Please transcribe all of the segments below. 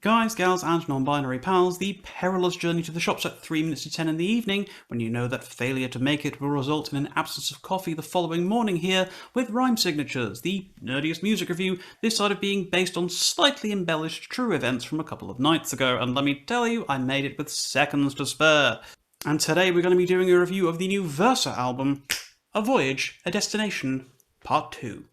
Guys, gals and non-binary pals, the perilous journey to the shops at 3 minutes to 10 in the evening, when you know that failure to make it will result in an absence of coffee the following morning here, with rhyme signatures, the nerdiest music review, this side of being based on slightly embellished true events from a couple of nights ago, and let me tell you, I made it with seconds to spare. And today we're going to be doing a review of the new Versa album, A Voyage, A Destination, Part 2.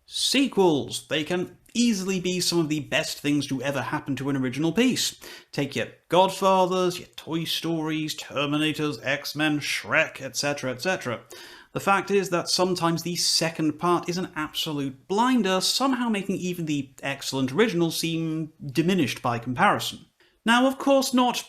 Sequels! They can easily be some of the best things to ever happen to an original piece. Take your Godfathers, your Toy Stories, Terminators, X-Men, Shrek, etc, etc. The fact is that sometimes the second part is an absolute blinder, somehow making even the excellent original seem diminished by comparison. Now, of course, not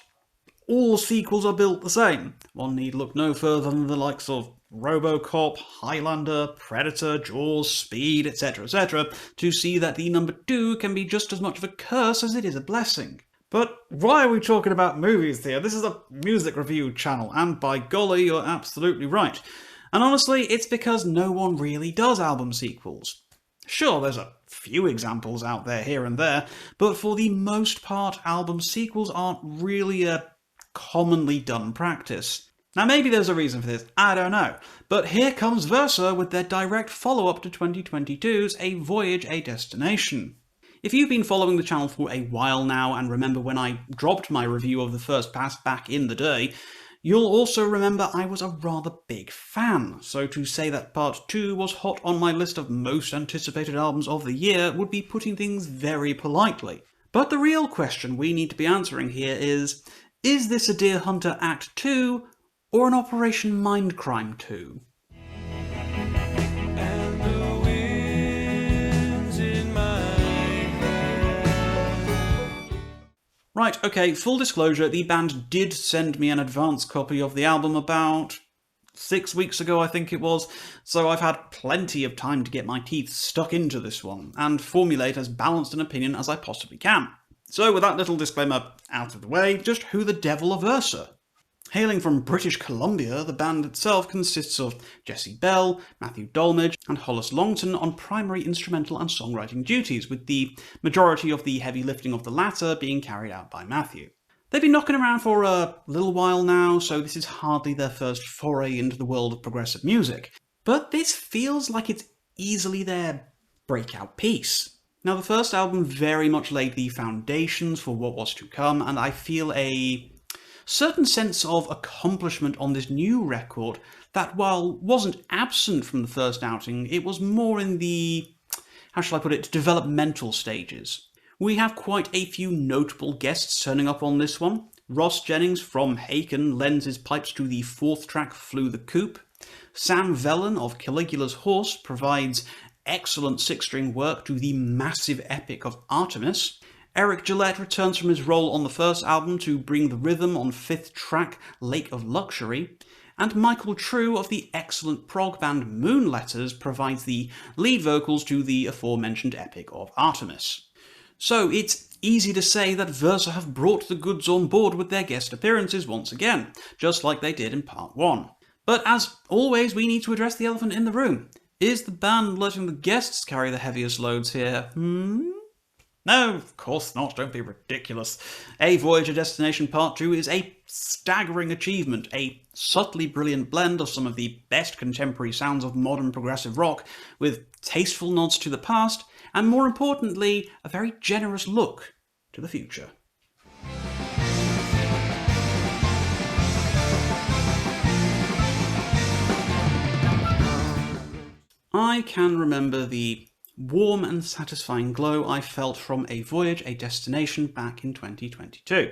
all sequels are built the same. One need look no further than the likes of RoboCop, Highlander, Predator, Jaws, Speed, etc, etc, to see that the number 2 can be just as much of a curse as it is a blessing. But why are we talking about movies here? This is a music review channel, and by golly, you're absolutely right. And honestly, it's because no one really does album sequels. Sure, there's a few examples out there here and there, but for the most part, album sequels aren't really a commonly done practice. Now maybe there's a reason for this, I don't know, but here comes Versa with their direct follow-up to 2022's A Voyage, A Destination. If you've been following the channel for a while now and remember when I dropped my review of the first pass back in the day, you'll also remember I was a rather big fan, so to say that part 2 was hot on my list of most anticipated albums of the year would be putting things very politely. But the real question we need to be answering here is this a Deer Hunter Act 2 or an Operation Mindcrime 2? Right, okay, full disclosure, the band did send me an advance copy of the album about 6 weeks ago, I think it was, so I've had plenty of time to get my teeth stuck into this one, and formulate as balanced an opinion as I possibly can. So with that little disclaimer out of the way, just who the devil are Versa? Hailing from British Columbia, the band itself consists of Jesse Bell, Matthew Dolmage and Hollis Longton on primary instrumental and songwriting duties, with the majority of the heavy lifting of the latter being carried out by Matthew. They've been knocking around for a little while now, so this is hardly their first foray into the world of progressive music. But this feels like it's easily their breakout piece. Now, the first album very much laid the foundations for what was to come, and I feel a certain sense of accomplishment on this new record that, while wasn't absent from the first outing, it was more in the, how shall I put it, developmental stages. We have quite a few notable guests turning up on this one. Ross Jennings from Haken lends his pipes to the 4th track Flew the Coop. Sam Vellen of Caligula's Horse provides excellent 6-string work to the massive epic of Artemis. Eric Gillette returns from his role on the first album to bring the rhythm on 5th track Lake of Luxury, and Michael True of the excellent prog band Moonletters provides the lead vocals to the aforementioned epic of Artemis. So it's easy to say that Versa have brought the goods on board with their guest appearances once again, just like they did in part 1. But as always, we need to address the elephant in the room. Is the band letting the guests carry the heaviest loads here? No, of course not, don't be ridiculous. A Voyage, A Destination Part 2 is a staggering achievement, a subtly brilliant blend of some of the best contemporary sounds of modern progressive rock, with tasteful nods to the past, and more importantly, a very generous look to the future. I can remember the warm and satisfying glow I felt from A Voyage, A Destination back in 2022.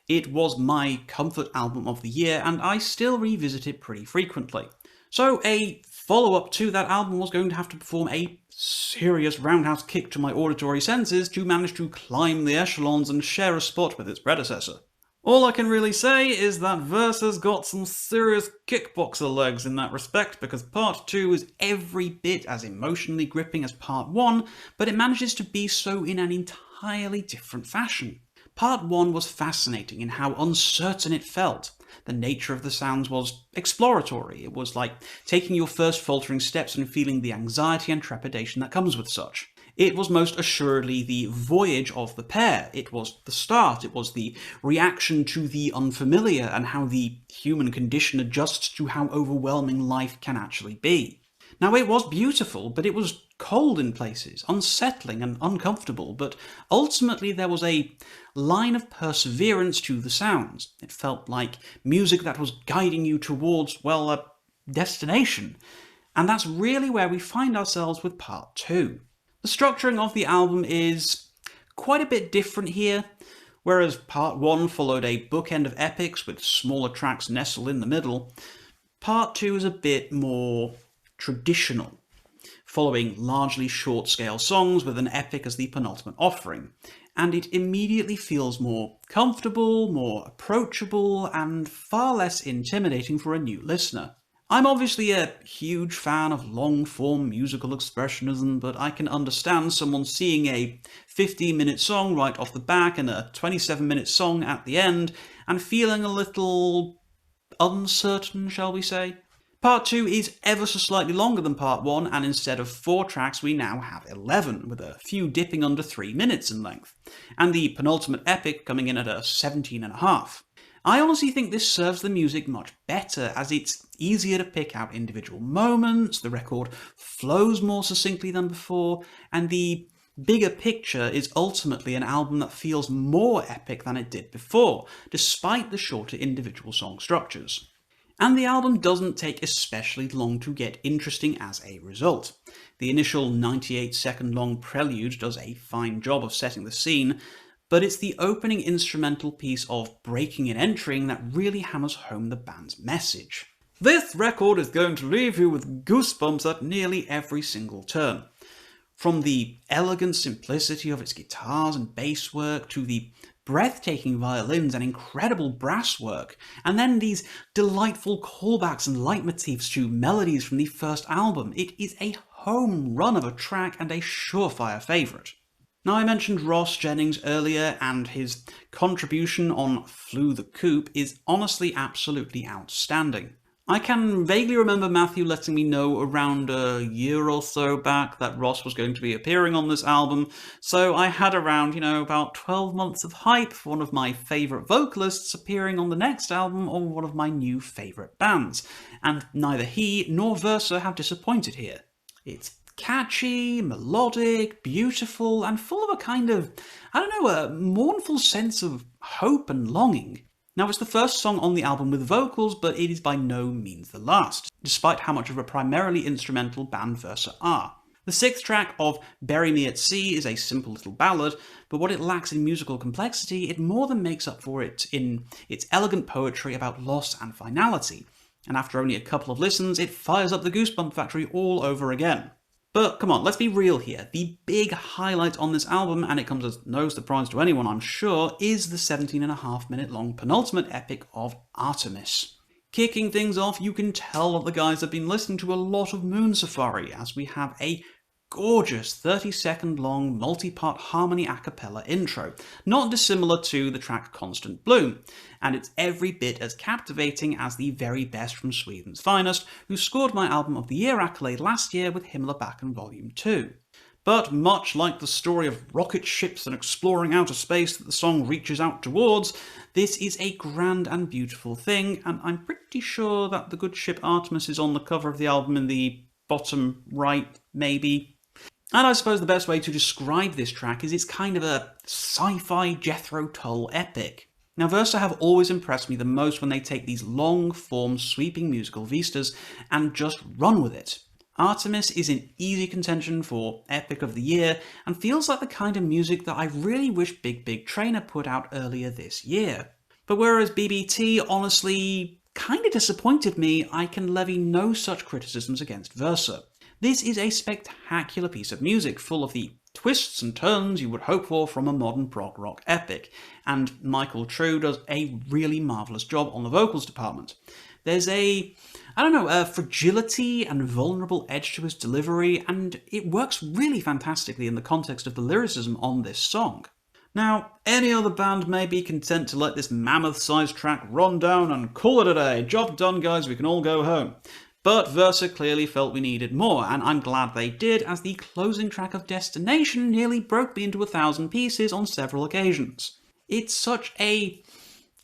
It was my comfort album of the year, and I still revisit it pretty frequently. So a follow-up to that album was going to have to perform a serious roundhouse kick to my auditory senses to manage to climb the echelons and share a spot with its predecessor. All I can really say is that Versa's got some serious kickboxer legs in that respect, because part 2 is every bit as emotionally gripping as part 1, but it manages to be so in an entirely different fashion. Part 1 was fascinating in how uncertain it felt. The nature of the sounds was exploratory. It was like taking your first faltering steps and feeling the anxiety and trepidation that comes with such. It was most assuredly the voyage of the pair. It was the start. It was the reaction to the unfamiliar and how the human condition adjusts to how overwhelming life can actually be. Now, it was beautiful, but it was cold in places, unsettling and uncomfortable, but ultimately there was a line of perseverance to the sounds. It felt like music that was guiding you towards, well, a destination. And that's really where we find ourselves with part 2. The structuring of the album is quite a bit different here. Whereas part 1 followed a bookend of epics with smaller tracks nestled in the middle, part 2 is a bit more traditional, following largely short-scale songs with an epic as the penultimate offering, and it immediately feels more comfortable, more approachable, and far less intimidating for a new listener. I'm obviously a huge fan of long-form musical expressionism, but I can understand someone seeing a 15-minute song right off the back and a 27-minute song at the end, and feeling a little uncertain, shall we say. Part 2 is ever so slightly longer than Part 1, and instead of 4 tracks we now have 11, with a few dipping under 3 minutes in length, and the penultimate epic coming in at a 17.5. I honestly think this serves the music much better, as it's easier to pick out individual moments, the record flows more succinctly than before, and the bigger picture is ultimately an album that feels more epic than it did before, despite the shorter individual song structures. And the album doesn't take especially long to get interesting as a result. The initial 98-second long prelude does a fine job of setting the scene, but it's the opening instrumental piece of breaking and entering that really hammers home the band's message. This record is going to leave you with goosebumps at nearly every single turn. From the elegant simplicity of its guitars and bass work to the breathtaking violins and incredible brass work, and then these delightful callbacks and leitmotifs to melodies from the first album, it is a home run of a track and a surefire favourite. Now, I mentioned Ross Jennings earlier, and his contribution on Flew the Coop is honestly absolutely outstanding. I can vaguely remember Matthew letting me know around a year or so back that Ross was going to be appearing on this album, so I had around, about 12 months of hype for one of my favourite vocalists appearing on the next album or one of my new favourite bands, and neither he nor Versa have disappointed here. It's catchy, melodic, beautiful, and full of a kind of, a mournful sense of hope and longing. Now, it's the first song on the album with vocals, but it is by no means the last, despite how much of a primarily instrumental band Versa are. The 6th track of Bury Me at Sea is a simple little ballad, but what it lacks in musical complexity, it more than makes up for it in its elegant poetry about loss and finality, and after only a couple of listens, it fires up the Goosebump Factory all over again. But come on, let's be real here. The big highlight on this album, and it comes as no surprise to anyone I'm sure, is the 17.5-minute long penultimate epic of Artemis. Kicking things off, you can tell that the guys have been listening to a lot of Moon Safari, as we have a gorgeous 30-second long multi-part harmony a cappella intro, not dissimilar to the track Constant Bloom, and it's every bit as captivating as the very best from Sweden's finest, who scored my Album of the Year accolade last year with Himmelbacken Volume 2. But much like the story of rocket ships and exploring outer space that the song reaches out towards, this is a grand and beautiful thing, and I'm pretty sure that the good ship Artemis is on the cover of the album in the bottom right, maybe. And I suppose the best way to describe this track is it's kind of a sci-fi Jethro Tull epic. Now, Versa have always impressed me the most when they take these long-form, sweeping musical vistas and just run with it. Artemis is in easy contention for Epic of the Year, and feels like the kind of music that I really wish Big Big Trainer put out earlier this year. But whereas BBT honestly kinda disappointed me, I can levy no such criticisms against Versa. This is a spectacular piece of music, full of the twists and turns you would hope for from a modern prog rock epic, and Michael True does a really marvellous job on the vocals department. There's a fragility and vulnerable edge to his delivery, and it works really fantastically in the context of the lyricism on this song. Now, any other band may be content to let this mammoth-sized track run down and call it a day. Job done, guys, we can all go home. But Versa clearly felt we needed more, and I'm glad they did, as the closing track of Destination nearly broke me into 1,000 pieces on several occasions. It's such a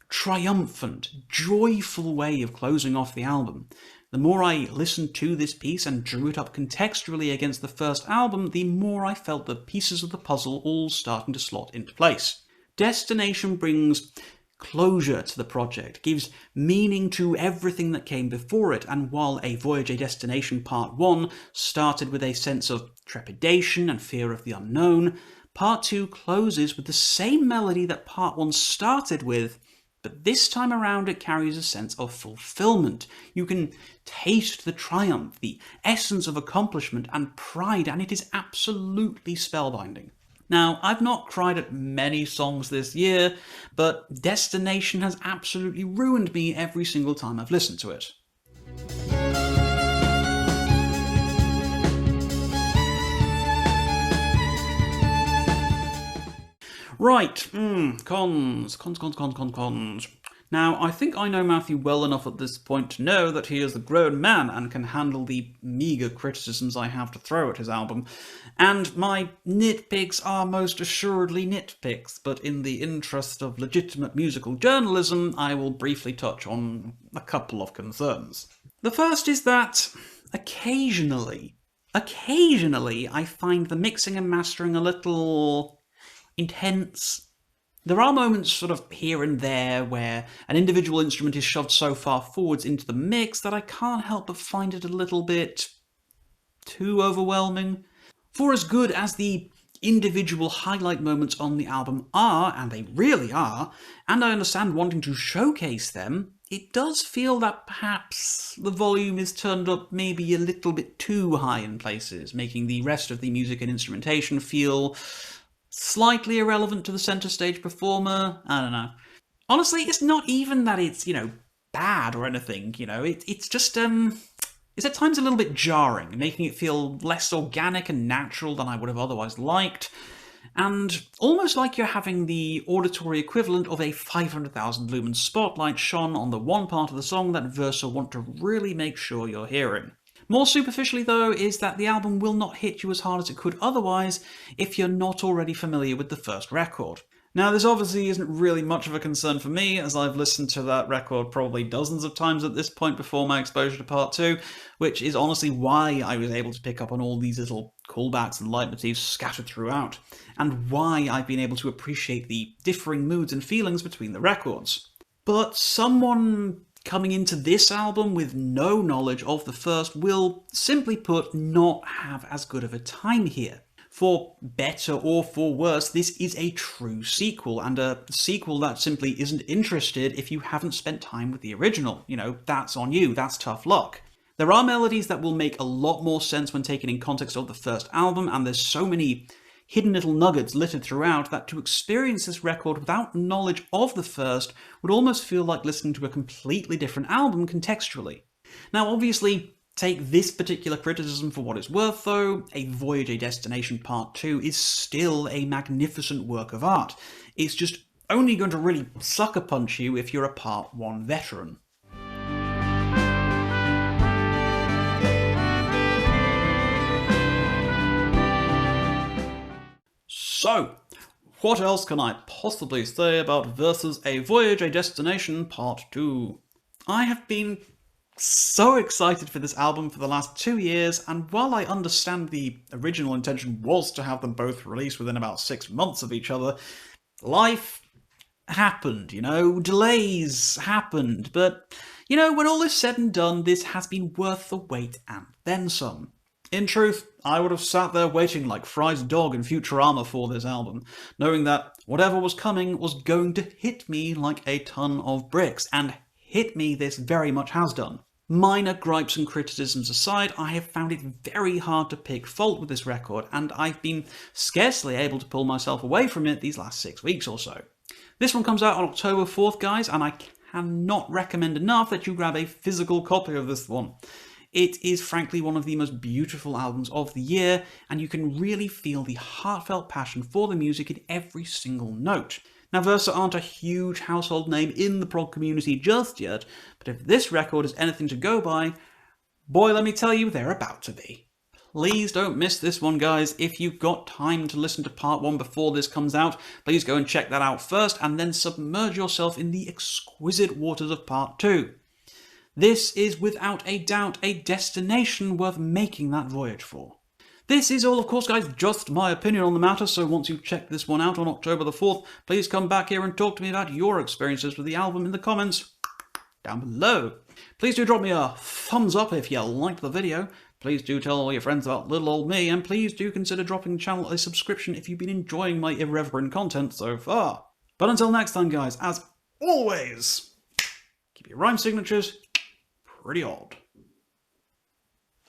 triumphant, joyful way of closing off the album. The more I listened to this piece and drew it up contextually against the first album, the more I felt the pieces of the puzzle all starting to slot into place. Destination brings closure to the project, gives meaning to everything that came before it, and while A Voyage, A Destination Part 1 started with a sense of trepidation and fear of the unknown, Part 2 closes with the same melody that Part 1 started with, but this time around it carries a sense of fulfillment. You can taste the triumph, the essence of accomplishment and pride, and it is absolutely spellbinding. Now, I've not cried at many songs this year, but Destination has absolutely ruined me every single time I've listened to it. Right, cons. Now, I think I know Matthew well enough at this point to know that he is a grown man and can handle the meagre criticisms I have to throw at his album, and my nitpicks are most assuredly nitpicks, but in the interest of legitimate musical journalism, I will briefly touch on a couple of concerns. The first is that occasionally I find the mixing and mastering a little intense. There are moments sort of here and there where an individual instrument is shoved so far forwards into the mix that I can't help but find it a little bit too overwhelming. For as good as the individual highlight moments on the album are, and they really are, and I understand wanting to showcase them, it does feel that perhaps the volume is turned up maybe a little bit too high in places, making the rest of the music and instrumentation feel slightly irrelevant to the center stage performer. I don't know. Honestly, it's not even that it's, bad or anything, it's just, it's at times a little bit jarring, making it feel less organic and natural than I would have otherwise liked, and almost like you're having the auditory equivalent of a 500,000 lumen spotlight shone on the one part of the song that Versa want to really make sure you're hearing. More superficially, though, is that the album will not hit you as hard as it could otherwise if you're not already familiar with the first record. Now, this obviously isn't really much of a concern for me, as I've listened to that record probably dozens of times at this point before my exposure to Part 2, which is honestly why I was able to pick up on all these little callbacks and leitmotifs scattered throughout, and why I've been able to appreciate the differing moods and feelings between the records. But someone coming into this album with no knowledge of the first will, simply put, not have as good of a time here. For better or for worse, this is a true sequel, and a sequel that simply isn't interested if you haven't spent time with the original. That's on you, that's tough luck. There are melodies that will make a lot more sense when taken in context of the first album, and there's so many hidden little nuggets littered throughout that to experience this record without knowledge of the first would almost feel like listening to a completely different album contextually. Now, obviously, take this particular criticism for what it's worth, though. A Voyage, A Destination Part 2 is still a magnificent work of art. It's just only going to really sucker punch you if you're a Part 1 veteran. So, what else can I possibly say about Versa's A Voyage, A Destination Part 2? I have been so excited for this album for the last 2 years, and while I understand the original intention was to have them both released within about 6 months of each other, life happened, delays happened, but, when all is said and done, this has been worth the wait and then some. In truth, I would have sat there waiting like Fry's dog in Futurama for this album, knowing that whatever was coming was going to hit me like a ton of bricks, and hit me this very much has done. Minor gripes and criticisms aside, I have found it very hard to pick fault with this record, and I've been scarcely able to pull myself away from it these last 6 weeks or so. This one comes out on October 4th, guys, and I cannot recommend enough that you grab a physical copy of this one. It is frankly one of the most beautiful albums of the year, and you can really feel the heartfelt passion for the music in every single note. Now, Versa aren't a huge household name in the prog community just yet, but if this record is anything to go by, boy, let me tell you, they're about to be. Please don't miss this one, guys. If you've got time to listen to part 1 before this comes out, please go and check that out first, and then submerge yourself in the exquisite waters of part 2. This is without a doubt a destination worth making that voyage for. This is all, of course, guys, just my opinion on the matter, so once you've checked this one out on October the 4th, please come back here and talk to me about your experiences with the album in the comments down below. Please do drop me a thumbs up if you liked the video. Please do tell all your friends about little old me, and please do consider dropping the channel a subscription if you've been enjoying my irreverent content so far. But until next time, guys, as always, keep your rhyme signatures pretty odd.